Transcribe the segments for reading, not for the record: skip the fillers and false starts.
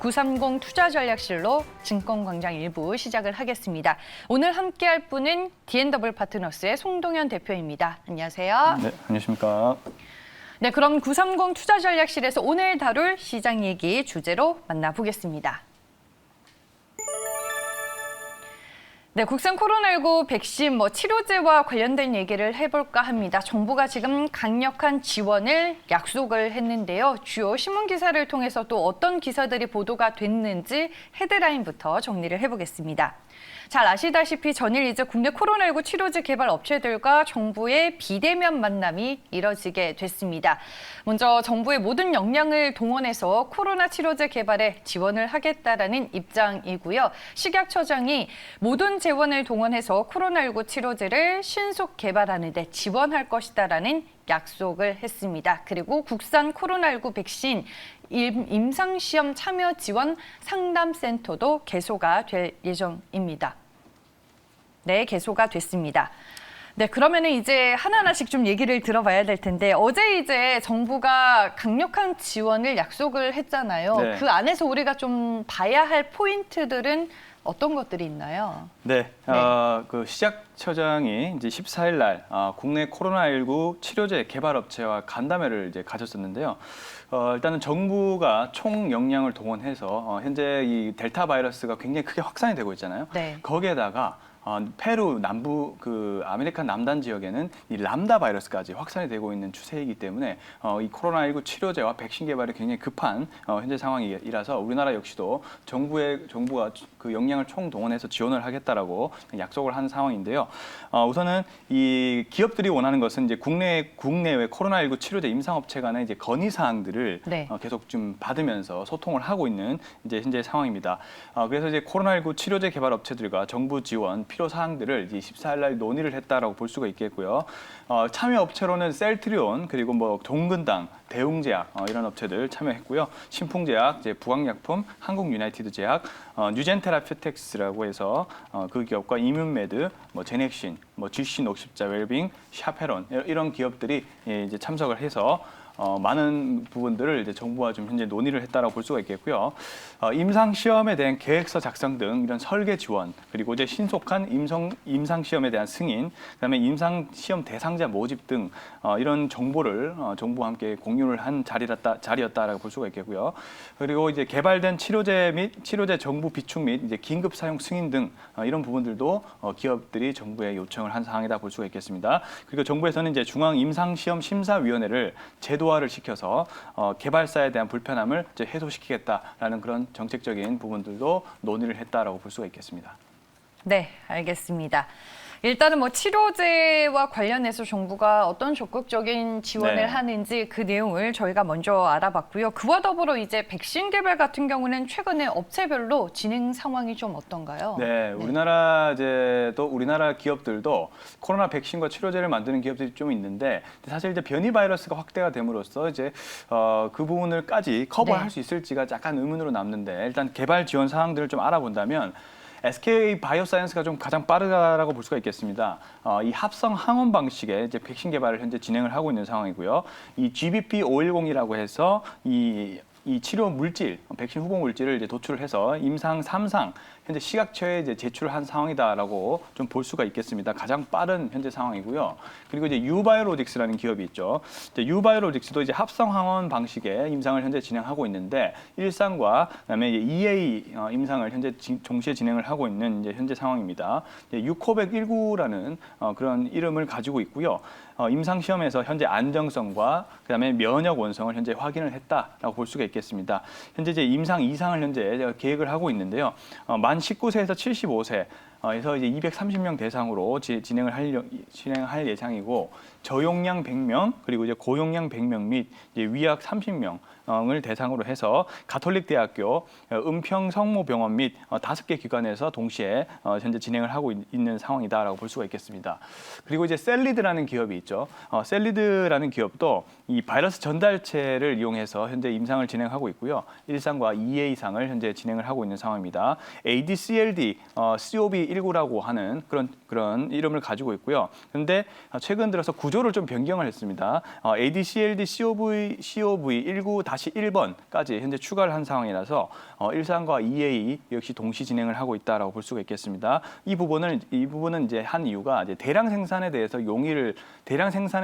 930 투자전략실로 증권광장 1부 시작을 하겠습니다. 오늘 함께할 분은 D&W 파트너스의 송동현 대표입니다. 안녕하세요. 네, 안녕하십니까. 네, 그럼 930 투자전략실에서 오늘 다룰 시장 얘기 주제로 만나보겠습니다. 네, 국산 코로나19 백신 치료제와 관련된 얘기를 해볼까 합니다. 정부가 지금 강력한 지원을 약속을 했는데요. 주요 신문 기사를 통해서 또 어떤 기사들이 보도가 됐는지 헤드라인부터 정리를 해보겠습니다. 잘 아시다시피 전일 이제 국내 코로나19 치료제 개발 업체들과 정부의 비대면 만남이 이뤄지게 됐습니다. 먼저 정부의 모든 역량을 동원해서 코로나 치료제 개발에 지원을 하겠다라는 입장이고요. 식약처장이 모든 재원을 동원해서 코로나19 치료제를 신속 개발하는 데 지원할 것이다라는 약속을 했습니다. 그리고 국산 코로나19 백신 임상시험 참여 지원 상담센터도 개소가 될 예정입니다. 네, 개소가 됐습니다. 네, 그러면은 이제 하나하나씩 좀 얘기를 들어봐야 될 텐데 어제 이제 정부가 강력한 지원을 약속을 했잖아요. 네. 그 안에서 우리가 좀 봐야 할 포인트들은 어떤 것들이 있나요? 네, 그 식약처장이 이제 14일 날 국내 코로나19 치료제 개발 업체와 간담회를 이제 가졌었는데요. 일단은 정부가 총 역량을 동원해서 현재 이 델타 바이러스가 굉장히 크게 확산이 되고 있잖아요. 네. 거기에다가 페루 남부 그 아메리카 남단 지역에는 이 람다 바이러스까지 확산이 되고 있는 추세이기 때문에 이 코로나19 치료제와 백신 개발이 굉장히 급한 현재 상황이라서 우리나라 역시도 정부가 그 역량을 총동원해서 지원을 하겠다라고 약속을 한 상황인데요. 우선은 이 기업들이 원하는 것은 이제 국내외 코로나19 치료제 임상업체 간의 이제 건의 사항들을 네. 계속 좀 받으면서 소통을 하고 있는 이제 현재 상황입니다. 그래서 이제 코로나19 치료제 개발 업체들과 정부 지원 필요 사항들을 이제 14일 날 논의를 했다라고 볼 수가 있겠고요. 참여 업체로는 셀트리온 그리고 종근당, 대웅제약 이런 업체들 참여했고요. 신풍제약, 이제 부강약품, 한국유나이티드제약, 뉴젠테라퓨텍스라고 해서 그 기업과 이뮨메드, 제넥신, GC 녹십자 웰빙, 샤페론 이런 기업들이 이제 참석을 해서 많은 부분들을 이제 정부와 좀 현재 논의를 했다라고 볼 수가 있겠고요. 임상 시험에 대한 계획서 작성 등 이런 설계 지원, 그리고 이제 신속한 임상 시험에 대한 승인, 그다음에 임상 시험 대상자 모집 등 이런 정보를 정부와 함께 공유를 한 자리였다라고 볼 수가 있겠고요. 그리고 이제 개발된 치료제 및 치료제 정부 비축 및 이제 긴급 사용 승인 등 이런 부분들도 기업들이 정부에 요청을 한 사항이다 볼 수가 있겠습니다. 그리고 정부에서는 이제 중앙 임상 시험 심사위원회를 제도화를 시켜서 개발사에 대한 불편함을 이제 해소시키겠다라는 그런 정책적인 부분들도 논의를 했다라고 볼 수가 있겠습니다. 네, 알겠습니다. 일단은 치료제와 관련해서 정부가 어떤 적극적인 지원을 네. 하는지 그 내용을 저희가 먼저 알아봤고요. 그와 더불어 이제 백신 개발 같은 경우는 최근에 업체별로 진행 상황이 좀 어떤가요? 네, 우리나라 기업들도 코로나 백신과 치료제를 만드는 기업들이 좀 있는데 사실 이제 변이 바이러스가 확대가 됨으로써 이제 그 부분을까지 커버할 수 있을지가 약간 의문으로 남는데 일단 개발 지원 사항들을 좀 알아본다면. SK 바이오사이언스가 좀 가장 빠르다라고 볼 수가 있겠습니다. 이 합성 항원 방식의 이제 백신 개발을 현재 진행을 하고 있는 상황이고요. 이 GBP510이라고 해서 이 치료 물질, 백신 후보 물질을 이제 도출을 해서 임상 3상 현재 식약처에 이제 제출을 한 상황이다라고 좀 볼 수가 있겠습니다. 가장 빠른 현재 상황이고요. 그리고 이제 유바이오로직스라는 기업이 있죠. 이제 유바이오로직스도 이제 합성 항원 방식의 임상을 현재 진행하고 있는데 1상과 그다음에 2A 임상을 현재 동시에 진행을 하고 있는 이제 현재 상황입니다. 유코백19라는 그런 이름을 가지고 있고요. 임상 시험에서 현재 안정성과 그다음에 면역 원성을 현재 확인을 했다라고 볼 수가 있겠습니다. 현재 이제 임상 2상을 현재 계획을 하고 있는데요. 만 19세에서 75세 에서 이제 230명 대상으로 진행할 예정이고 저용량 100명 그리고 이제 고용량 100명 및 이제 위약 30명을 대상으로 해서 가톨릭 대학교, 은평 성모병원 및 5개 기관에서 동시에 현재 진행을 하고 있는 상황이다라고 볼 수가 있겠습니다. 그리고 이제 셀리드라는 기업이 있죠. 셀리드라는 기업도 이 바이러스 전달체를 이용해서 현재 임상을 진행하고 있고요. 1상과 2A상을 현재 진행을 하고 있는 상황입니다. ADCLD, COV19라고 하는 그런 이름을 가지고 있고요. 그런데 최근 들어서 구조를 좀 변경을 했습니다. ADCLD COV19-1 다시 1번까지 현재 추가를 한 상황이라서 1상과 2A 역시 동시 진행을 하고 있다라고 볼 수가 있겠습니다. 이 부분은 이제 한 이유가 이제 대량 생산에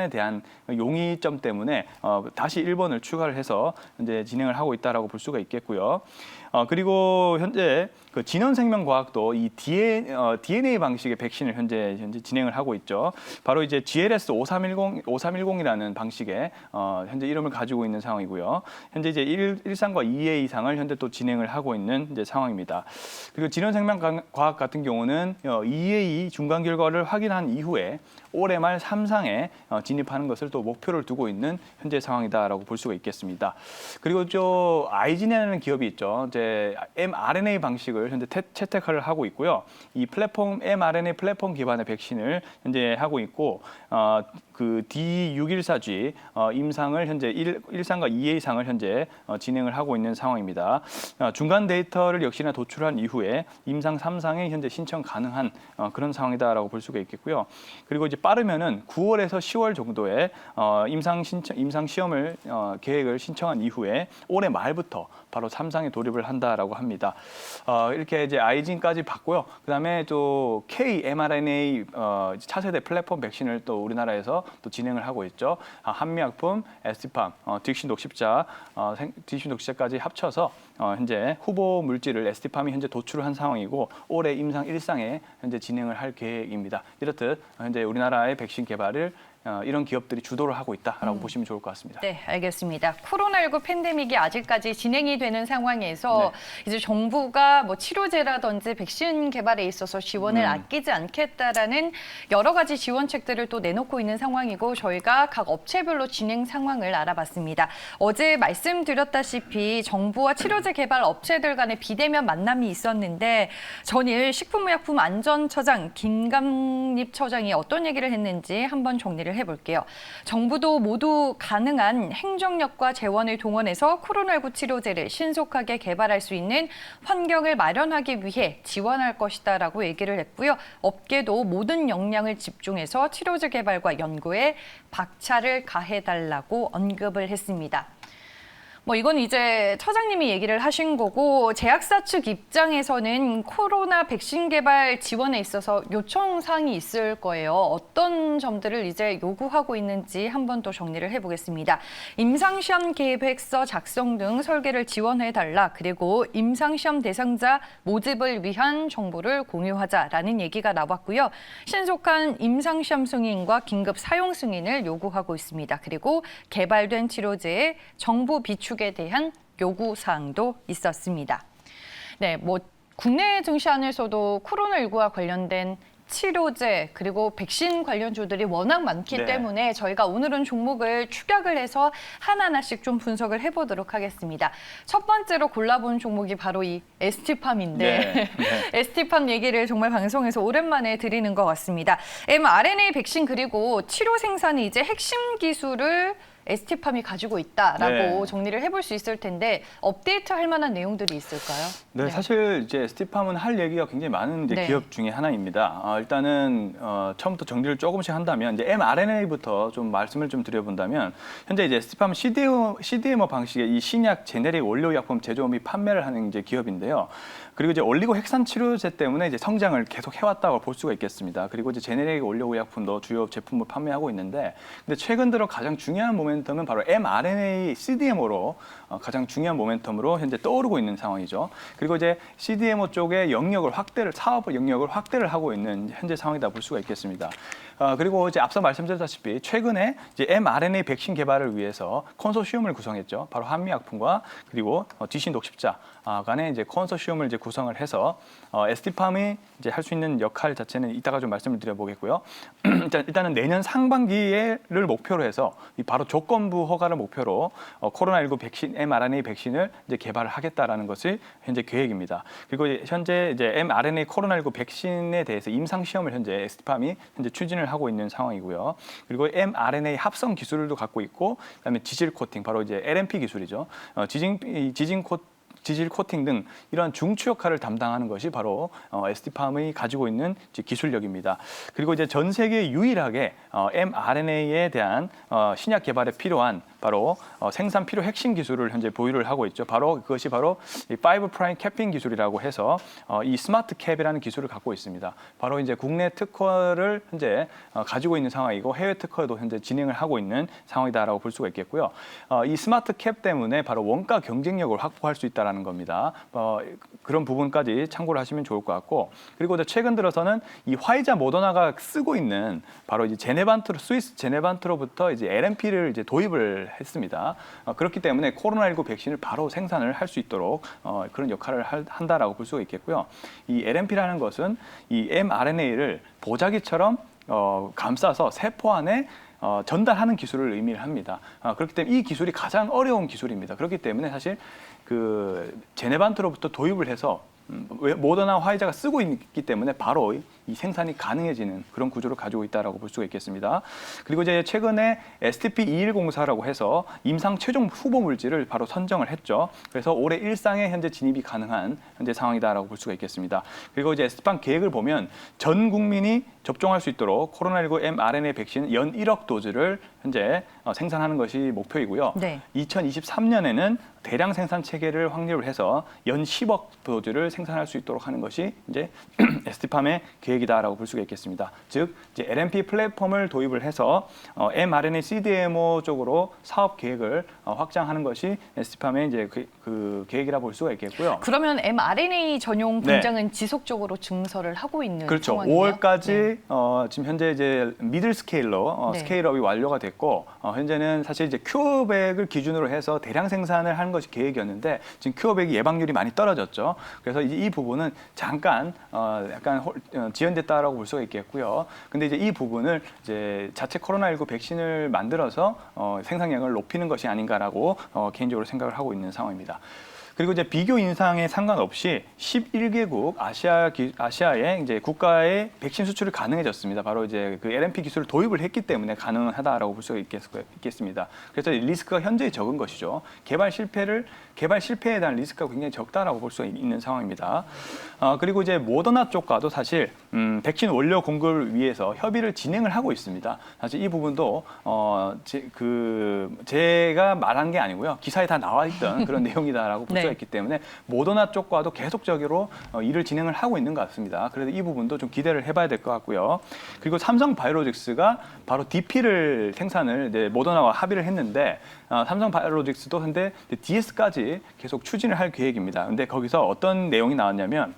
대한 용이점 때문에 다시 1번을 추가를 해서 이제 진행을 하고 있다라고 볼 수가 있겠고요. 그리고 현재 그 진원생명과학도 이 DNA 방식의 백신을 현재 진행을 하고 있죠. 바로 이제 GLS 5310이라는 방식의 현재 이름을 가지고 있는 상황이고요. 현재 이제 1상과 2회 이상을 현재 또 진행을 하고 있는 이제 상황입니다. 그리고 진원생명과학 같은 경우는 2회 중간 결과를 확인한 이후에 올해 말 3상에 진입하는 것을 또 목표를 두고 있는 현재 상황이다라고 볼 수가 있겠습니다. 그리고 저 아이진이라는 기업이 있죠. 이제 mRNA 방식을 현재 채택을 하고 있고요. 이 플랫폼 mRNA 플랫폼 기반의 백신을 현재 하고 있고 그 D614G 임상을 현재 1상과 2회 이상을 현재 진행을 하고 있는 상황입니다. 중간 데이터를 역시나 도출한 이후에 임상 3상에 현재 신청 가능한 그런 상황이다라고 볼 수가 있겠고요. 그리고 이제 빠르면은 9월에서 10월 정도에 임상 시험을 계획을 신청한 이후에 올해 말부터 바로 3상에 돌입을 한다라고 합니다. 이렇게 이제 아이진까지 봤고요. 그다음에 또 K-mRNA 차세대 플랫폼 백신을 또 우리나라에서 또 진행을 하고 있죠. 한미약품, 에스티팜, 딕신 녹시자까지 합쳐서 현재 후보 물질을 에스티팜이 현재 도출을 한 상황이고 올해 임상 1상에 현재 진행을 할 계획입니다. 이렇듯 현재 우리나라의 백신 개발을 이런 기업들이 주도를 하고 있다라고 보시면 좋을 것 같습니다. 네, 알겠습니다. 코로나19 팬데믹이 아직까지 진행이 되는 상황에서 이제 정부가 뭐 치료제라든지 백신 개발에 있어서 지원을 아끼지 않겠다라는 여러 가지 지원책들을 또 내놓고 있는 상황이고 저희가 각 업체별로 진행 상황을 알아봤습니다. 어제 말씀드렸다시피 정부와 치료제 개발 업체들 간의 비대면 만남이 있었는데 전일 식품의약품안전처장 김감립 처장이 어떤 얘기를 했는지 한번 정리를 해볼게요. 정부도 모두 가능한 행정력과 재원을 동원해서 코로나19 치료제를 신속하게 개발할 수 있는 환경을 마련하기 위해 지원할 것이다라고 얘기를 했고요. 업계도 모든 역량을 집중해서 치료제 개발과 연구에 박차를 가해달라고 언급을 했습니다. 뭐 이건 이제 처장님이 얘기를 하신 거고 제약사 측 입장에서는 코로나 백신 개발 지원에 있어서 요청 사항이 있을 거예요. 어떤 점들을 이제 요구하고 있는지 한번 또 정리를 해보겠습니다. 임상시험 계획서 작성 등 설계를 지원해달라. 그리고 임상시험 대상자 모집을 위한 정보를 공유하자라는 얘기가 나왔고요. 신속한 임상시험 승인과 긴급 사용 승인을 요구하고 있습니다. 그리고 개발된 치료제의 정보 비축 에 대한 요구 사항도 있었습니다. 네, 뭐 국내 증시안에서도 코로나19와 관련된 치료제 그리고 백신 관련주들이 워낙 많기 때문에 저희가 오늘은 종목을 축약을 해서 하나하나씩 좀 분석을 해보도록 하겠습니다. 첫 번째로 골라본 종목이 바로 이 에스티팜인데 에스티팜 얘기를 정말 방송에서 오랜만에 드리는 것 같습니다. mRNA 백신 그리고 치료 생산이 이제 핵심 기술을 에스티팜이 가지고 있다라고 정리를 해볼 수 있을 텐데 업데이트할 만한 내용들이 있을까요? 네, 사실 이제 에스티팜은 할 얘기가 굉장히 많은 이제 기업 중에 하나입니다. 일단은 처음부터 정리를 조금씩 한다면 이제 mRNA부터 좀 말씀을 좀 드려본다면 현재 이제 에스티팜은 CDMO 방식의 이 신약 제네릭 원료약품 제조 및 판매를 하는 이제 기업인데요. 그리고 이제 올리고 핵산 치료제 때문에 이제 성장을 계속 해왔다고 볼 수가 있겠습니다. 그리고 이제 제네릭 원료의약품도 주요 제품을 판매하고 있는데, 근데 최근 들어 가장 중요한 모멘텀은 바로 mRNA CDMO로 가장 중요한 모멘텀으로 현재 떠오르고 있는 상황이죠. 그리고 이제 CDMO 쪽의 사업 영역을 확대를 하고 있는 현재 상황이다 볼 수가 있겠습니다. 그리고 이제 앞서 말씀드렸다시피 최근에 이제 mRNA 백신 개발을 위해서 컨소시엄을 구성했죠. 바로 한미약품과 그리고 딕신 녹십자 간의 이제 컨소시엄을 이제 구성을 해서 에스티팜이 이제 할 수 있는 역할 자체는 이따가 좀 말씀을 드려보겠고요. 일단은 내년 상반기를 목표로 해서 바로 조건부 허가를 목표로 코로나19 백신 mRNA 백신을 이제 개발을 하겠다라는 것이 현재 계획입니다. 그리고 현재 이제 mRNA 코로나19 백신에 대해서 임상 시험을 현재 에스티팜이 현재 추진을 하고 있는 상황이고요. 그리고 mRNA 합성 기술도 갖고 있고, 그다음에 지질 코팅 바로 이제 LNP 기술이죠. 지질 코팅 등 이러한 중추 역할을 담당하는 것이 바로 에스티팜이 가지고 있는 기술력입니다. 그리고 이제 전 세계 유일하게 mRNA에 대한 신약 개발에 필요한 바로 생산 필요 핵심 기술을 현재 보유를 하고 있죠. 그것이 바로 이 5 프라임 캐핑 기술이라고 해서 이 스마트 캡이라는 기술을 갖고 있습니다. 바로 이제 국내 특허를 현재 가지고 있는 상황이고 해외 특허도 현재 진행을 하고 있는 상황이다라고 볼 수가 있겠고요. 이 스마트 캡 때문에 바로 원가 경쟁력을 확보할 수 있다라는 겁니다. 그런 부분까지 참고를 하시면 좋을 것 같고, 그리고 이제 최근 들어서는 이 화이자 모더나가 쓰고 있는 바로 이제 스위스 제네반트로부터 이제 LNP를 이제 도입을 했습니다. 그렇기 때문에 코로나19 백신을 바로 생산을 할 수 있도록 그런 역할을 한다라고 볼 수가 있겠고요. 이 LNP라는 것은 이 mRNA를 보자기처럼 감싸서 세포 안에 전달하는 기술을 의미를 합니다. 그렇기 때문에 이 기술이 가장 어려운 기술입니다. 그렇기 때문에 사실 그 제네반트로부터 도입을 해서 모더나 화이자가 쓰고 있기 때문에 바로 이 생산이 가능해지는 그런 구조를 가지고 있다라고 볼 수가 있겠습니다. 그리고 이제 최근에 STP-2104라고 해서 임상 최종 후보 물질을 바로 선정을 했죠. 그래서 올해 일상에 현재 진입이 가능한 현재 상황이다라고 볼 수가 있겠습니다. 그리고 이제 STPAM 계획을 보면 전 국민이 접종할 수 있도록 코로나19 mRNA 백신 연 1억 도즈를 현재 생산하는 것이 목표이고요. 네. 2023년에는 대량 생산 체계를 확립을 해서 연 10억 도즈를 생산할 수 있도록 하는 것이 이제 STPAM의 계획이다라고 볼 수가 있겠습니다. 즉 이제 LNP 플랫폼을 도입을 해서 mRNA CDMO 쪽으로 사업 계획을 확장하는 것이 STPAM의 이제 그 계획이라 볼 수가 있겠고요. 그러면 mRNA 전용 공장은 지속적으로 증설을 하고 있는 그렇죠. 상황이에요? 5월까지 지금 현재 이제 미들 스케일러 네. 스케일업이 완료가 됐고 현재는 사실 이제 큐어백을 기준으로 해서 대량 생산을 하는 것이 계획이었는데 지금 큐어백이 예방률이 많이 떨어졌죠. 그래서 이제 이 부분은 잠깐 약간 지연됐다라고 볼 수가 있겠고요. 근데 이제 이 부분을 이제 자체 코로나19 백신을 만들어서 생산량을 높이는 것이 아닌가라고 개인적으로 생각을 하고 있는 상황입니다. 그리고 이제 비교 인상에 상관없이 11개국 아시아의 이제 국가의 백신 수출이 가능해졌습니다. 바로 이제 그 LNP 기술을 도입을 했기 때문에 가능하다라고 볼 수가 있겠습니다. 그래서 리스크가 현저히 적은 것이죠. 개발 실패에 대한 리스크가 굉장히 적다라고 볼 수 있는 상황입니다. 그리고 이제 모더나 쪽과도 사실 백신 원료 공급을 위해서 협의를 진행을 하고 있습니다. 사실 이 부분도 제가 말한 게 아니고요. 기사에 다 나와 있던 그런 내용이다라고 볼 수가 있기 때문에 모더나 쪽과도 계속적으로 일을 진행을 하고 있는 것 같습니다. 그래서 이 부분도 좀 기대를 해봐야 될 것 같고요. 그리고 삼성 바이오로직스가 바로 DP를 생산을 이제 모더나와 합의를 했는데 삼성 바이오로직스도 현재 DS까지 계속 추진을 할 계획입니다. 근데 거기서 어떤 내용이 나왔냐면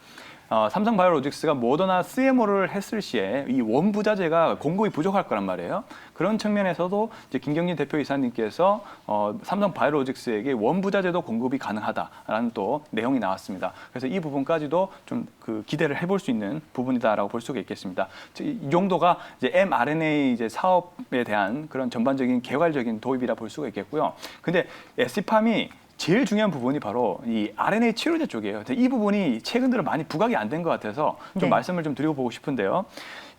삼성 바이오로직스가 모더나 CMO를 했을 시에 이 원부자재가 공급이 부족할 거란 말이에요. 그런 측면에서도 이제 김경진 대표이사님께서 삼성 바이오로직스에게 원부자재도 공급이 가능하다라는 또 내용이 나왔습니다. 그래서 이 부분까지도 좀 그 기대를 해볼 수 있는 부분이다라고 볼 수가 있겠습니다. 이 정도가 이제 mRNA 이제 사업에 대한 그런 전반적인 개괄적인 도입이라 볼 수가 있겠고요. 근데 STPAM이 제일 중요한 부분이 바로 이 RNA 치료제 쪽이에요. 이 부분이 최근 들어 많이 부각이 안 된 것 같아서 좀 말씀을 좀 드리고 보고 싶은데요.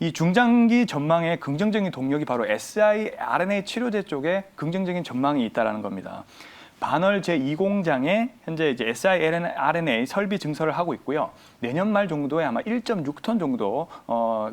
이 중장기 전망의 긍정적인 동력이 바로 siRNA 치료제 쪽에 긍정적인 전망이 있다라는 겁니다. 반월 제2공장에 현재 이제 siRNA 설비 증설을 하고 있고요. 내년 말 정도에 아마 1.6톤 정도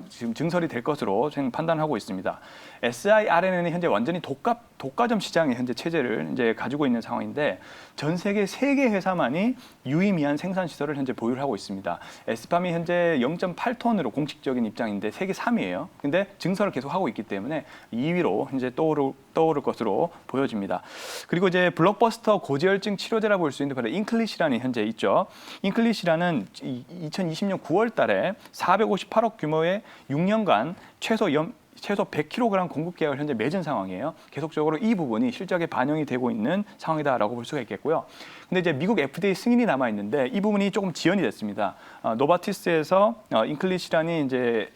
지금 증설이 될 것으로 저는 판단하고 있습니다. siRNA는 현재 완전히 독과점 시장의 현재 체제를 이제 가지고 있는 상황인데 전 세계 3개 회사만이 유의미한 생산 시설을 현재 보유를 하고 있습니다. STPAM이 현재 0.8톤으로 공식적인 입장인데 세계 3위예요. 근데 증설을 계속 하고 있기 때문에 2위로 현재 떠오를 것으로 보여집니다. 그리고 이제 블록버스터 고지혈증 치료제라 볼 수 있는 바로 인클리시란이 현재 있죠. 인클리시란은 2020년 9월 달에 458억 규모의 6년간 최소 100kg 공급 계약을 현재 맺은 상황이에요. 계속적으로 이 부분이 실적에 반영이 되고 있는 상황이다라고 볼 수가 있겠고요. 근데 이제 미국 FDA 승인이 남아 있는데 이 부분이 조금 지연이 됐습니다. 노바티스에서 인클리시란이 이제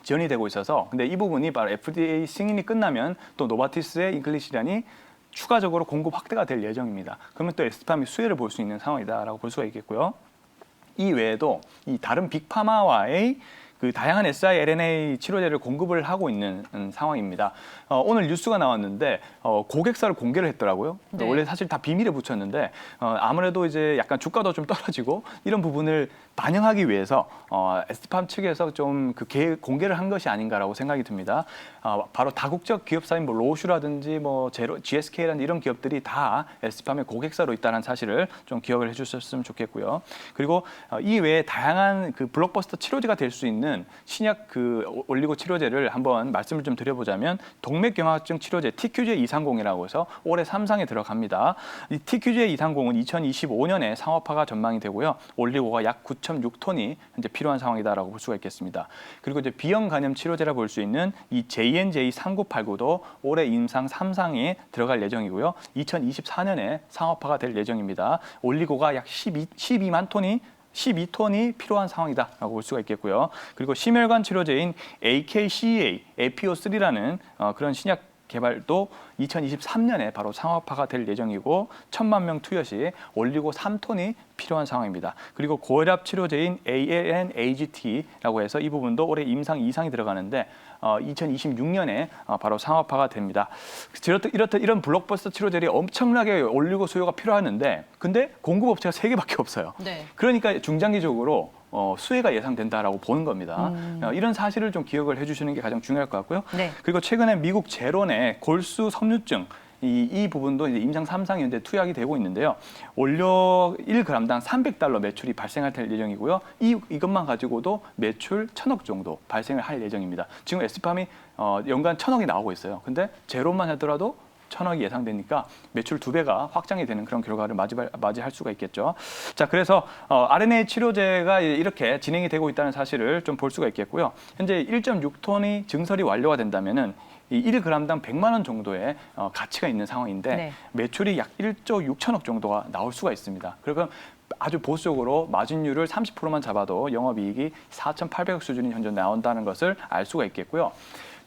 지연이 되고 있어서 근데 이 부분이 바로 FDA 승인이 끝나면 또 노바티스의 인클리시란이 추가적으로 공급 확대가 될 예정입니다. 그러면 또 STPAM이 수혜를 볼 수 있는 상황이다라고 볼 수가 있겠고요. 이 외에도 이 다른 빅파마와의 그 다양한 siRNA 치료제를 공급을 하고 있는 상황입니다. 오늘 뉴스가 나왔는데 고객사를 공개를 했더라고요. 네. 원래 사실 다 비밀에 붙였는데 아무래도 이제 약간 주가도 좀 떨어지고 이런 부분을 반영하기 위해서 에스티팜 측에서 좀 그 공개를 한 것이 아닌가라고 생각이 듭니다. 바로 다국적 기업사인 뭐 로슈라든지 뭐 GSK라는 이런 기업들이 다 에스티팜의 고객사로 있다는 사실을 좀 기억을 해주셨으면 좋겠고요. 그리고 이 외에 다양한 그 블록버스터 치료제가 될 수 있는 신약 그 올리고 치료제를 한번 말씀을 좀 드려보자면 동맥경화증 치료제 TQJ230이라고 해서 올해 3상에 들어갑니다. 이 TQJ230은 2025년에 상업화가 전망이 되고요. 올리고가 약 9.6톤이 현재 필요한 상황이다라고 볼 수가 있겠습니다. 그리고 이제 비형 간염 치료제라 볼 수 있는 이 JNJ3989도 올해 임상 3상에 들어갈 예정이고요. 2024년에 상업화가 될 예정입니다. 올리고가 약 12만 톤이 12톤이 필요한 상황이다라고 볼 수가 있겠고요. 그리고 심혈관 치료제인 AKCA, APO3라는 그런 신약 개발도 2023년에 바로 상업화가 될 예정이고 1,000만 명 투여 시 올리고 3톤이 필요한 상황입니다. 그리고 고혈압 치료제인 ALN-AGT라고 해서 이 부분도 올해 임상 2상이 들어가는데 2026년에 바로 상업화가 됩니다. 이렇듯 이런 블록버스터 치료제들이 엄청나게 올리고 수요가 필요하는데 근데 공급업체가 3개밖에 없어요. 네. 그러니까 중장기적으로 수혜가 예상된다라고 보는 겁니다. 이런 사실을 좀 기억을 해주시는 게 가장 중요할 것 같고요. 네. 그리고 최근에 미국 제론의 골수 섬유증 이 부분도 이제 임상 3상이 현재 투약이 되고 있는데요. 원료 1g당 $300 매출이 발생할 예정이고요. 이것만 가지고도 매출 1,000억 정도 발생을 할 예정입니다. 지금 에스팜이 연간 1,000억이 나오고 있어요. 근데 제로만 하더라도 1,000억이 예상되니까 매출 2배가 확장이 되는 그런 결과를 맞이할 수가 있겠죠. 자, 그래서 RNA 치료제가 이렇게 진행이 되고 있다는 사실을 좀 볼 수가 있겠고요. 현재 1.6톤이 증설이 완료가 된다면은 이 1g당 100만 원 정도의 가치가 있는 상황인데 네. 매출이 약 1조 6천억 정도가 나올 수가 있습니다. 그리고 아주 보수적으로 마진율을 30%만 잡아도 영업이익이 4,800억 수준이 현재 나온다는 것을 알 수가 있겠고요.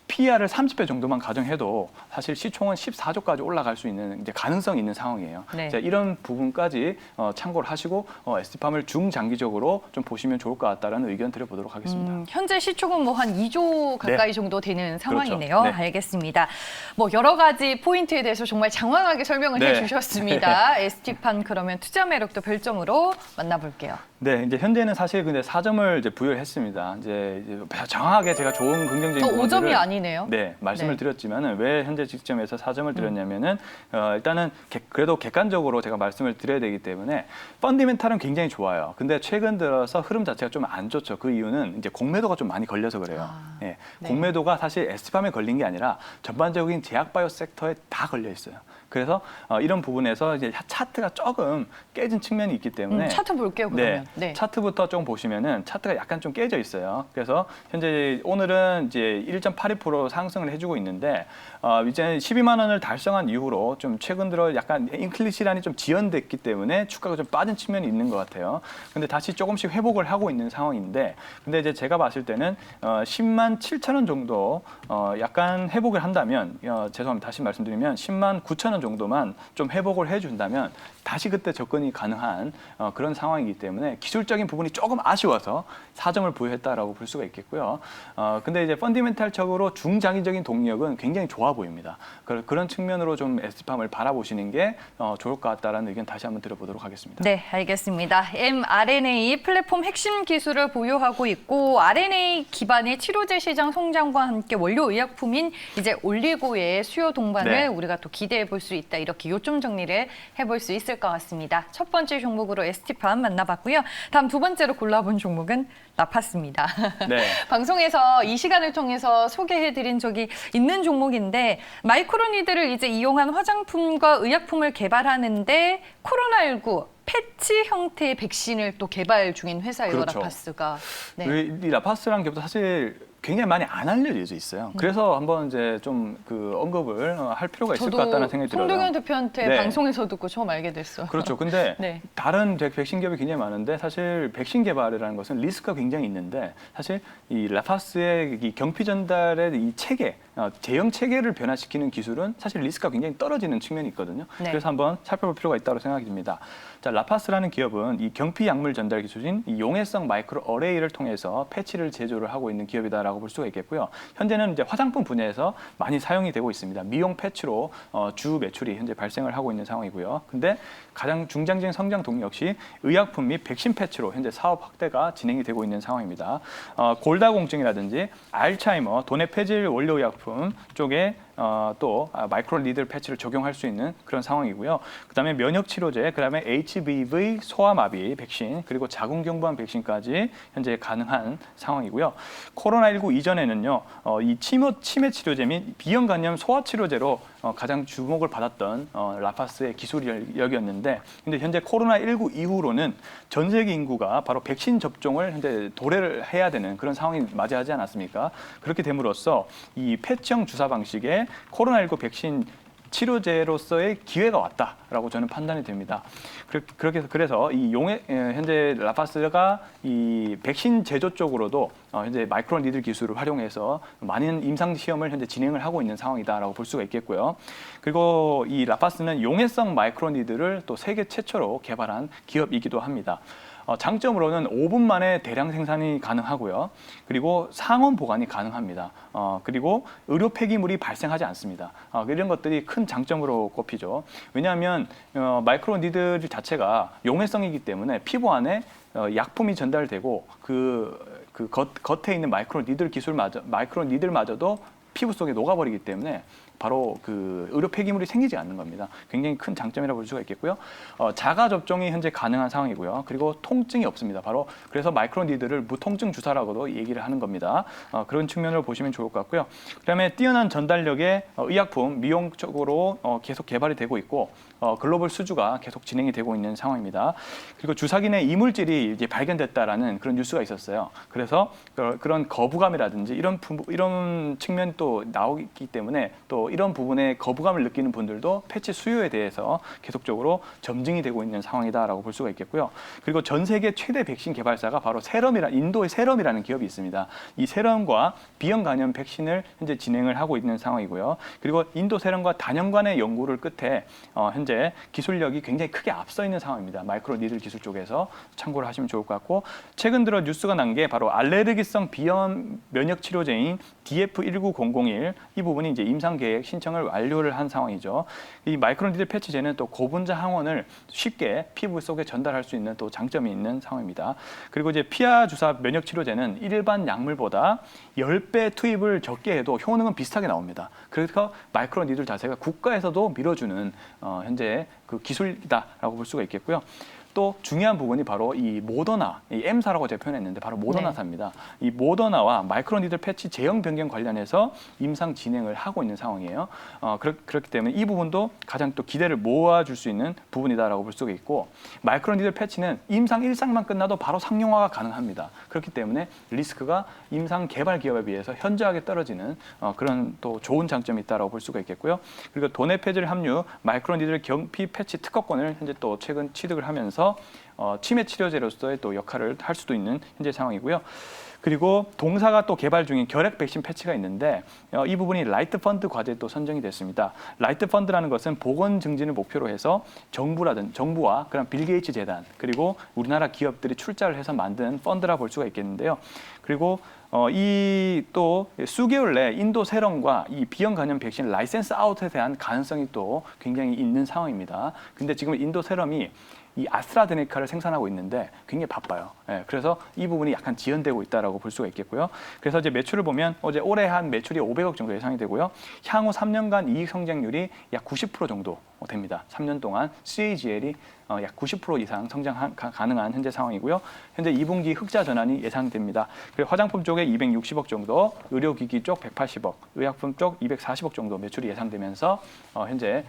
PER을 30배 정도만 가정해도 사실 시총은 14조까지 올라갈 수 있는 이제 가능성이 있는 상황이에요. 네. 자, 이런 부분까지 참고를 하시고 에스티팜을 중장기적으로 좀 보시면 좋을 것 같다라는 의견 드려보도록 하겠습니다. 현재 시총은 뭐 한 2조 가까이 네. 정도 되는 상황이네요. 그렇죠. 네. 알겠습니다. 뭐 여러 가지 포인트에 대해서 정말 장황하게 설명을 네. 해주셨습니다. 에스티팜 그러면 투자 매력도 별점으로 만나볼게요. 네, 이제 현재는 사실 근데 4점을 이제 부여를 했습니다. 이제 정확하게 제가 좋은 긍정적인 부분들을 5점이 아니네요. 네, 말씀을 네. 드렸지만은 왜 현재 시점에서 4점을 드렸냐면은 일단은 그래도 객관적으로 제가 말씀을 드려야 되기 때문에 펀디멘탈은 굉장히 좋아요. 근데 최근 들어서 흐름 자체가 좀 안 좋죠. 그 이유는 이제 공매도가 좀 많이 걸려서 그래요. 예, 네. 공매도가 사실 에스티팜에 걸린 게 아니라 전반적인 제약바이오 섹터에 다 걸려 있어요. 그래서 이런 부분에서 이제 차트가 조금 깨진 측면이 있기 때문에 차트 볼게요, 그러면. 네, 차트부터 좀 보시면은 차트가 약간 좀 깨져 있어요. 그래서 현재 오늘은 이제 1.82% 상승을 해주고 있는데 이제 12만 원을 달성한 이후로 좀 최근 들어 약간 인클리 시간이 좀 지연됐기 때문에 주가가 좀 빠진 측면이 있는 것 같아요. 근데 다시 조금씩 회복을 하고 있는 상황인데, 근데 이제 제가 봤을 때는 10만 7천 원 정도 약간 회복을 한다면 죄송합니다. 다시 말씀드리면 10만 9천 원 정도만 좀 회복을 해준다면 다시 그때 접근이 가능한 그런 상황이기 때문에 기술적인 부분이 조금 아쉬워서 4점을 부여했다라고 볼 수가 있겠고요. 근데 이제 펀디멘탈적으로 중장기적인 동력은 굉장히 좋아 보입니다. 그런 측면으로 좀 에스티팜을 바라보시는 게 좋을 것 같다라는 의견 다시 한번 드려보도록 하겠습니다. 네, 알겠습니다. mRNA 플랫폼 핵심 기술을 보유하고 있고 RNA 기반의 치료제 시장 성장과 함께 원료 의약품인 이제 올리고의 수요 동반을 네. 우리가 또 기대해 볼 수 있다. 이렇게 요점 정리를 해볼 수 있을 것 같습니다. 첫 번째 종목으로 에스티팜 만나봤고요. 다음 두 번째로 골라본 종목은 라파스입니다. 네. 방송에서 이 시간을 통해서 소개해드린 적이 있는 종목인데 마이크로니드를 이제 이용한 화장품과 의약품을 개발하는데 코로나19 패치 형태의 백신을 또 개발 중인 회사예요, 그렇죠. 라파스가. 네. 이 라파스라는 기업도 사실 굉장히 많이 안 알려져 있어요. 그래서 한번 이제 좀 그 언급을 할 필요가 있을 것 같다는 생각이 들어요. 송동현 대표한테 네. 방송에서 듣고 처음 알게 됐어요. 그렇죠. 근데 네. 다른 백신 기업이 굉장히 많은데 사실 백신 개발이라는 것은 리스크가 굉장히 있는데 사실 이 라파스의 이 경피 전달의 이 체계, 제형 체계를 변화시키는 기술은 사실 리스크가 굉장히 떨어지는 측면이 있거든요. 네. 그래서 한번 살펴볼 필요가 있다고 생각이 듭니다. 자, 라파스라는 기업은 이 경피 약물 전달 기술인 이 용해성 마이크로 어레이를 통해서 패치를 제조를 하고 있는 기업이다라고 볼 수가 있겠고요. 현재는 이제 화장품 분야에서 많이 사용이 되고 있습니다. 미용 패치로 주 매출이 현재 발생을 하고 있는 상황이고요. 근데 가장 중장기적인 성장 동력 역시 의약품 및 백신 패치로 현재 사업 확대가 진행이 되고 있는 상황입니다. 골다공증이라든지 알츠하이머, 도내 폐질 원료 의약품 쪽에 또 마이크로 니들 패치를 적용할 수 있는 그런 상황이고요. 그다음에 면역 치료제, 그다음에 HBV 소아마비 백신, 그리고 자궁경부암 백신까지 현재 가능한 상황이고요. 코로나19 이전에는요, 이 치매 치료제 및 비형 간염 소아 치료제로 가장 주목을 받았던 라파스의 기술력이었는데, 근데 현재 코로나19 이후로는 전 세계 인구가 바로 백신 접종을 현재 도래를 해야 되는 그런 상황이 맞이하지 않았습니까? 그렇게 됨으로써 이 패치형 주사 방식의 코로나19 백신 치료제로서의 기회가 왔다라고 저는 판단이 됩니다. 그래서 이 현재 라파스가 이 백신 제조 쪽으로도 현재 마이크로 니들 기술을 활용해서 많은 임상 시험을 현재 진행을 하고 있는 상황이다라고 볼 수가 있겠고요. 그리고 이 라파스는 용해성 마이크로 니들을 또 세계 최초로 개발한 기업이기도 합니다. 장점으로는 5분 만에 대량 생산이 가능하고요. 그리고 상온 보관이 가능합니다. 그리고 의료 폐기물이 발생하지 않습니다. 이런 것들이 큰 장점으로 꼽히죠. 왜냐하면 마이크로 니들 자체가 용해성이기 때문에 피부 안에 약품이 전달되고 겉에 있는 마이크로 니들마저도 피부 속에 녹아버리기 때문에 바로 그 의료 폐기물이 생기지 않는 겁니다. 굉장히 큰 장점이라고 볼 수가 있겠고요. 자가 접종이 현재 가능한 상황이고요. 그리고 통증이 없습니다. 바로 그래서 마이크로 니들을 무통증 주사라고도 얘기를 하는 겁니다. 그런 측면을 보시면 좋을 것 같고요. 그다음에 뛰어난 전달력의 의약품, 미용 쪽으로 계속 개발이 되고 있고 글로벌 수주가 계속 진행이 되고 있는 상황입니다. 그리고 주사기 내 이물질이 이제 발견됐다라는 그런 뉴스가 있었어요. 그래서 그런 거부감이라든지 이런 측면이 또 나오기 때문에 또 이런 부분에 거부감을 느끼는 분들도 패치 수요에 대해서 계속적으로 점증이 되고 있는 상황이다라고 볼 수가 있겠고요. 그리고 전 세계 최대 백신 개발사가 바로 인도의 세럼이라는 기업이 있습니다. 이 세럼과 비형 간염 백신을 현재 진행을 하고 있는 상황이고요. 그리고 인도 세럼과 단연간의 연구를 끝에 현재 기술력이 굉장히 크게 앞서 있는 상황입니다. 마이크로 니들 기술 쪽에서 참고를 하시면 좋을 것 같고, 최근 들어 뉴스가 난 게 바로 알레르기성 비염 면역 치료제인 DF19001 이 부분이 이제 임상 계획 신청을 완료를 한 상황이죠. 이 마이크로 니들 패치제는 또 고분자 항원을 쉽게 피부 속에 전달할 수 있는 또 장점이 있는 상황입니다. 그리고 이제 피하 주사 면역 치료제는 일반 약물보다 10배 투입을 적게 해도 효능은 비슷하게 나옵니다. 그래서 마이크로 니들 자체가 국가에서도 밀어주는 현재 그 기술이다라고 볼 수가 있겠고요. 또 중요한 부분이 바로 이 모더나, 이 M사라고 제가 표현했는데 바로 모더나사입니다. 이 모더나와 마이크로 니들 패치 제형 변경 관련해서 임상 진행을 하고 있는 상황이에요. 그렇기 때문에 이 부분도 가장 또 기대를 모아줄 수 있는 부분이다라고 볼 수가 있고, 마이크로 니들 패치는 임상 1상만 끝나도 바로 상용화가 가능합니다. 그렇기 때문에 리스크가 임상 개발 기업에 비해서 현저하게 떨어지는 그런 또 좋은 장점이 있다라고 볼 수가 있겠고요. 그리고 도내 폐질 함유 마이크로 니들 경피 패치 특허권을 현재 또 최근 취득을 하면서 치매 치료제로서의 또 역할을 할 수도 있는 현재 상황이고요. 그리고 동사가 또 개발 중인 결핵 백신 패치가 있는데 이 부분이 라이트 펀드 과제에 또 선정이 됐습니다. 라이트 펀드라는 것은 보건 증진을 목표로 해서 정부와 그런 빌 게이츠 재단 그리고 우리나라 기업들이 출자를 해서 만든 펀드라 볼 수가 있겠는데요. 그리고 이 또 수개월 내 인도 세럼과 이 비형 간염 백신 라이센스 아웃에 대한 가능성이 또 굉장히 있는 상황입니다. 근데 지금 인도 세럼이 이 아스트라제네카를 생산하고 있는데 굉장히 바빠요. 그래서 이 부분이 약간 지연되고 있다라고 볼 수가 있겠고요. 그래서 이제 매출을 보면 올해 한 매출이 500억 정도 예상이 되고요. 향후 3년간 이익 성장률이 약 90% 정도 됩니다. 3년 동안 CAGL이 약 90% 이상 성장 가능한 현재 상황이고요. 현재 2분기 흑자 전환이 예상됩니다. 그리고 화장품 쪽에 260억 정도, 의료기기 쪽 180억, 의약품 쪽 240억 정도 매출이 예상되면서 현재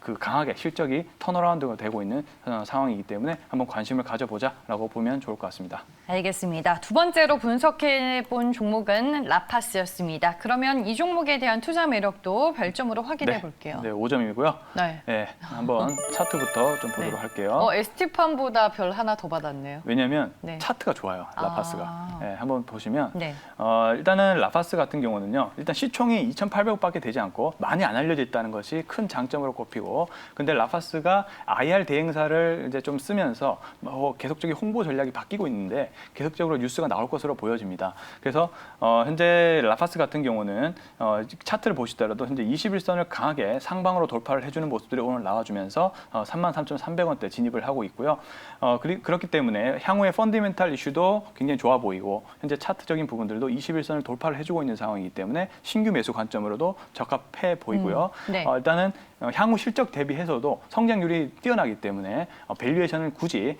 그 강하게 실적이 턴어라운드가 되고 있는 상황이기 때문에 한번 관심을 가져보자 있다라고 보면 좋을 것 같습니다. 알겠습니다. 두 번째로 분석해 본 종목은 라파스였습니다. 그러면 이 종목에 대한 투자 매력도 별점으로 확인해 볼게요. 네, 5점이고요. 네. 네, 한번 차트부터 좀 보도록 할게요. ST팜보다 별 하나 더 받았네요. 왜냐하면 네. 차트가 좋아요, 라파스가. 네, 한번 보시면 네. 일단은 라파스 같은 경우는요. 일단 시총이 2,800억밖에 되지 않고 많이 안 알려져 있다는 것이 큰 장점으로 꼽히고, 근데 라파스가 IR 대행사를 이제 좀 쓰면서 계속적인 홍보 전략이 바뀌고 있는데 계속적으로 뉴스가 나올 것으로 보여집니다. 그래서 현재 라파스 같은 경우는 차트를 보시더라도 현재 21선을 강하게 상방으로 돌파를 해주는 모습들이 오늘 나와주면서 33,300원대 진입을 하고 있고요. 그렇기 때문에 향후의 펀더멘탈 이슈도 굉장히 좋아 보이고 현재 차트적인 부분들도 21선을 돌파를 해주고 있는 상황이기 때문에 신규 매수 관점으로도 적합해 보이고요. 네. 일단은 향후 실적 대비해서도 성장률이 뛰어나기 때문에 밸류에이션을 굳이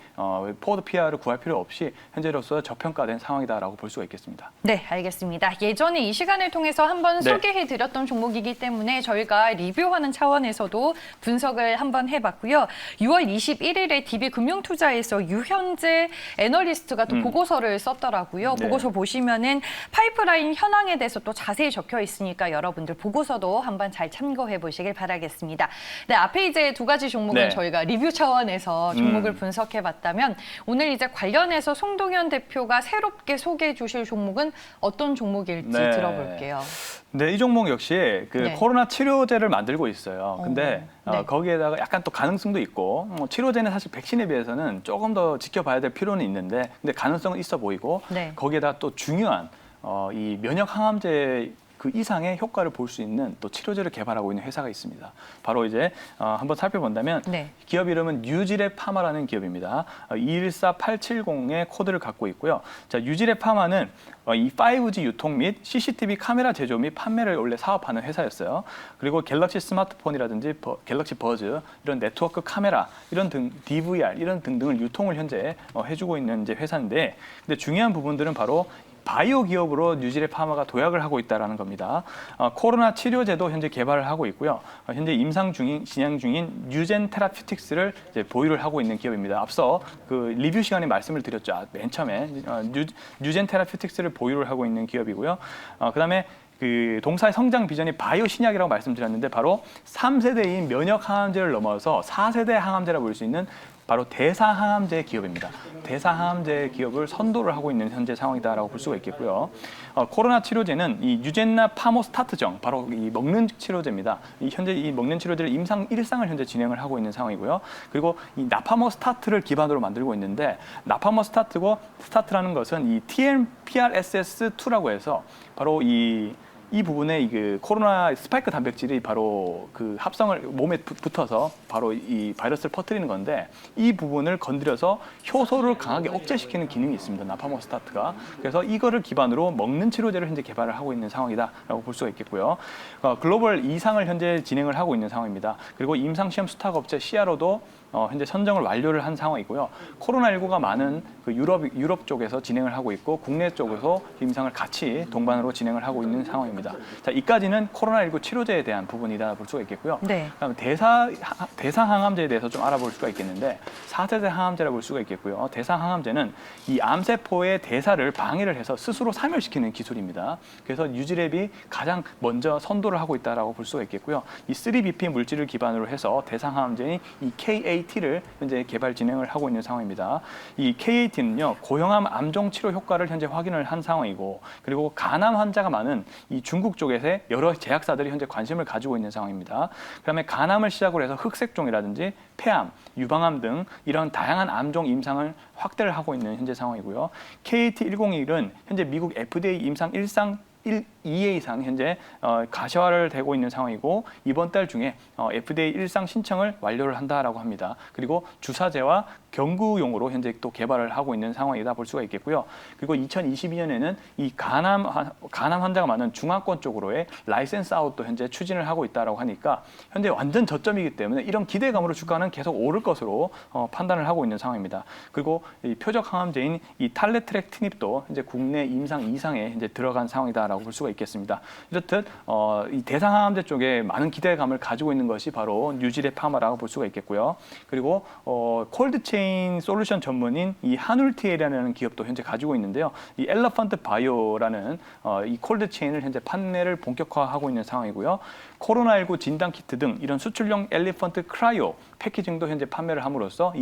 포워드 PR을 구할 필요 없이 현재로서 저평가된 상황이다라고 볼 수가 있겠습니다. 네, 알겠습니다. 예전에 이 시간을 통해서 한번 네. 소개해드렸던 종목이기 때문에 저희가 리뷰하는 차원에서도 분석을 한번 해봤고요. 6월 21일에 DB금융투자에서 유현재 애널리스트가 또 보고서를 썼더라고요. 네. 보고서 보시면은 파이프라인 현황에 대해서 또 자세히 적혀 있으니까 여러분들 보고서도 한번 잘 참고해 보시길 바라겠습니다. 네, 앞에 이제 두 가지 종목은 네. 저희가 리뷰 차원에서 종목을 분석해봤다면 오늘 이제 관련해서 송동현 대표가 새롭게 소개해 주실 종목은 어떤 종목일지 네. 들어볼게요. 네, 이 종목 역시 네. 코로나 치료제를 만들고 있어요. 근데 네. 거기에다가 약간 또 가능성도 있고 치료제는 사실 백신에 비해서는 조금 더 지켜봐야 될 필요는 있는데 근데 가능성은 있어 보이고 네. 거기에다 또 중요한 이 면역 항암제 그 이상의 효과를 볼 수 있는 또 치료제를 개발하고 있는 회사가 있습니다. 바로 이제 한번 살펴본다면 네. 기업 이름은 뉴지랩 파마라는 기업입니다. 214870의 코드를 갖고 있고요. 자, 뉴지랩 파마는 이 5G 유통 및 CCTV 카메라 제조 및 판매를 원래 사업하는 회사였어요. 그리고 갤럭시 스마트폰이라든지 갤럭시 버즈 이런 네트워크 카메라 이런 등 DVR 이런 등등을 유통을 현재 해주고 있는 이제 회사인데, 근데 중요한 부분들은 바로 바이오 기업으로 뉴지랩 파마가 도약을 하고 있다는 겁니다. 코로나 치료제도 현재 개발을 하고 있고요. 현재 진행 중인 뉴젠 테라퓨틱스를 이제 보유를 하고 있는 기업입니다. 앞서 그 리뷰 시간에 말씀을 드렸죠. 맨 처음에 뉴젠 테라퓨틱스를 보유를 하고 있는 기업이고요. 그다음에 그 동사의 성장 비전이 바이오 신약이라고 말씀드렸는데 바로 3세대인 면역 항암제를 넘어서 4세대 항암제라고 볼 수 있는 바로 대사항암제 기업입니다. 대사항암제 기업을 선도를 하고 있는 현재 상황이다라고 볼 수가 있겠고요. 코로나 치료제는 이 유젠나 파모스타트정, 바로 이 먹는 치료제입니다. 현재 이 먹는 치료제를 임상 1상을 현재 진행을 하고 있는 상황이고요. 그리고 이 나파모스타트를 기반으로 만들고 있는데 스타트라는 것은 이 TMPRSS2라고 해서 바로 이 부분에 그 코로나 스파이크 단백질이 바로 그 합성을 몸에 붙어서 바로 이 바이러스를 퍼뜨리는 건데 이 부분을 건드려서 효소를 강하게 억제시키는 기능이 있습니다. 나파모스타트가. 그래서 이거를 기반으로 먹는 치료제를 현재 개발을 하고 있는 상황이다라고 볼 수가 있겠고요. 글로벌 2상을 현재 진행을 하고 있는 상황입니다. 그리고 임상시험 수탁업체 CRO도 현재 선정을 완료를 한 상황이고요. 코로나19가 많은 그 유럽 쪽에서 진행을 하고 있고 국내 쪽에서 임상을 같이 동반으로 진행을 하고 있는 상황입니다. 자, 이까지는 코로나19 치료제에 대한 부분이다 볼 수가 있겠고요. 네. 그다음에 대사항암제에 대해서 좀 알아볼 수가 있겠는데 4세대 항암제라고 볼 수가 있겠고요. 대사항암제는 이 암세포의 대사를 방해를 해서 스스로 사멸시키는 기술입니다. 그래서 뉴지랩이 가장 먼저 선도를 하고 있다라고 볼 수가 있겠고요. 이 3BP 물질을 기반으로 해서 대사항암제인 이 KAT를 현재 개발 진행을 하고 있는 상황입니다. 이 KAT는요 고형암 암종 치료 효과를 현재 확인을 한 상황이고, 그리고 간암 환자가 많은 이 중국 쪽에서 여러 제약사들이 현재 관심을 가지고 있는 상황입니다. 그다음에 간암을 시작으로 해서 흑색종이라든지 폐암, 유방암 등 이런 다양한 암종 임상을 확대를 하고 있는 현재 상황이고요. KAT101은 현재 미국 FDA 임상 2회 이상 현재 가시화를 되고 있는 상황이고, 이번 달 중에 FDA 1상 신청을 완료를 한다라고 합니다. 그리고 주사제와 경구용으로 현재 또 개발을 하고 있는 상황이다 볼 수가 있겠고요. 그리고 2022년에는 이 간암 환자가 많은 중화권 쪽으로의 라이센스 아웃도 현재 추진을 하고 있다라고 하니까 현재 완전 저점이기 때문에 이런 기대감으로 주가는 계속 오를 것으로 판단을 하고 있는 상황입니다. 그리고 이 표적 항암제인 이 탈레트렉티닙도 현재 국내 임상 2상에 현재 들어간 상황이다라고 볼 수가 있겠습니다. 이렇듯 이 대상항암제 쪽에 많은 기대감을 가지고 있는 것이 바로 뉴지랩 파마라고 볼 수가 있겠고요. 그리고 콜드체인 콜드체인 솔루션 전문인 이 한울TL이라는 기업도 현재 가지고 있는데요. 이 엘러펀트 바이오라는 이 콜드체인을 현재 판매를 본격화하고 있는 상황이고요. 코로나19 진단 키트 등 이런 수출용 엘리펀트 크라이오 패키징도 현재 판매를 함으로써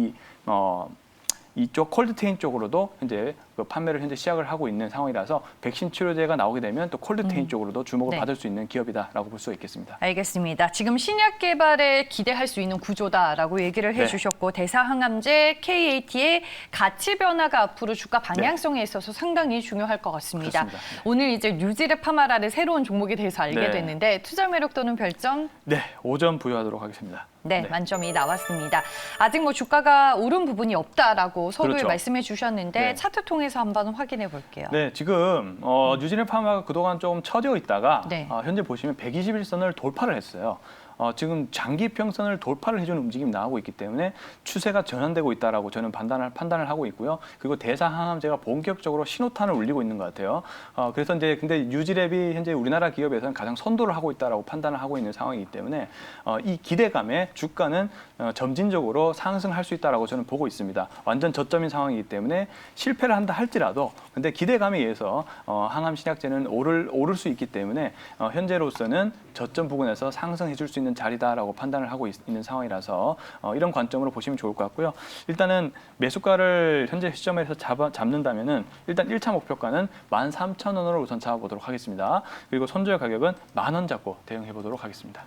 이쪽 콜드체인 쪽으로도 현재 그 판매를 현재 시작을 하고 있는 상황이라서 백신 치료제가 나오게 되면 또 콜드체인 쪽으로도 주목을 네. 받을 수 있는 기업이다라고 볼 수 있겠습니다. 알겠습니다. 지금 신약 개발에 기대할 수 있는 구조다라고 얘기를 네. 해주셨고 대사항암제 KAT의 가치 변화가 앞으로 주가 방향성에 있어서 상당히 중요할 것 같습니다. 그렇습니다. 네. 오늘 이제 뉴지랩 파마라의 새로운 종목에 대해서 알게 네. 됐는데 투자 매력 또는 별점? 네, 5점 부여하도록 하겠습니다. 네, 만점이 나왔습니다. 아직 뭐 주가가 오른 부분이 없다라고 서두에 그렇죠. 말씀해 주셨는데 네. 차트 통해서 한번 확인해 볼게요. 네, 지금 뉴지랩 파마가 그동안 좀 처져 있다가 네. 현재 보시면 121선을 돌파를 했어요. 지금 장기 평선을 돌파를 해주는 움직임이 나오고 있기 때문에 추세가 전환되고 있다라고 저는 판단을 하고 있고요. 그리고 대사항암제가 본격적으로 신호탄을 울리고 있는 것 같아요. 그래서 이제 근데 뉴지랩이 현재 우리나라 기업에서는 가장 선도를 하고 있다라고 판단을 하고 있는 상황이기 때문에 이 기대감에 주가는 점진적으로 상승할 수 있다라고 저는 보고 있습니다. 완전 저점인 상황이기 때문에 실패를 한다 할지라도 근데 기대감에 의해서 항암 신약제는 오를 수 있기 때문에 현재로서는 저점 부근에서 상승해 줄 수 있는 자리다라고 판단을 하고 있는 상황이라서 이런 관점으로 보시면 좋을 것 같고요. 일단은 매수가를 현재 시점에서 잡는다면은 일단 1차 목표가는 13,000원으로 우선 잡아보도록 하겠습니다. 그리고 손절 가격은 10,000원 잡고 대응해 보도록 하겠습니다.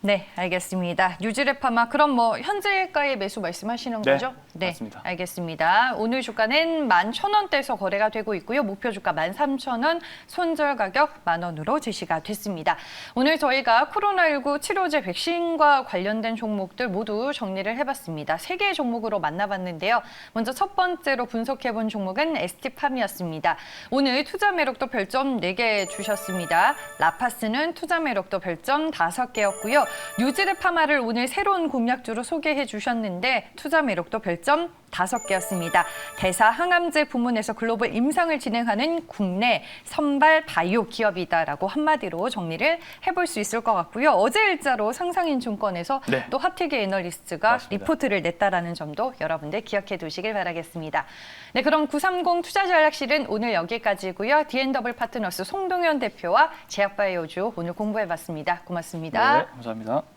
네, 알겠습니다. 뉴지랩 파마 그럼 뭐 현재가의 매수 말씀하시는 네, 거죠? 맞습니다. 알겠습니다. 오늘 주가는 11,000원대에서 거래가 되고 있고요. 목표 주가 13,000원, 손절 가격 10,000원으로 제시가 됐습니다. 오늘 저희가 코로나19 치료제 백신과 관련된 종목들 모두 정리를 해봤습니다. 3개의 종목으로 만나봤는데요. 먼저 첫 번째로 분석해본 종목은 ST팜이었습니다. 오늘 투자 매력도 별점 4개 주셨습니다. 라파스는 투자 매력도 별점 5개였고요. 뉴지랩 파마를 오늘 새로운 공략주로 소개해 주셨는데 투자 매력도 별점 5개였습니다. 대사항암제 부문에서 글로벌 임상을 진행하는 국내 선발 바이오 기업이다라고 한마디로 정리를 해볼 수 있을 것 같고요. 어제 일자로 상상인증권에서 네. 또 하태기 애널리스트가 맞습니다. 리포트를 냈다라는 점도 여러분들 기억해 두시길 바라겠습니다. 네, 그럼 930 투자전략실은 오늘 여기까지고요. D&W 파트너스 송동현 대표와 제약바이오주 오늘 공부해봤습니다. 고맙습니다. 네, 감사합니다.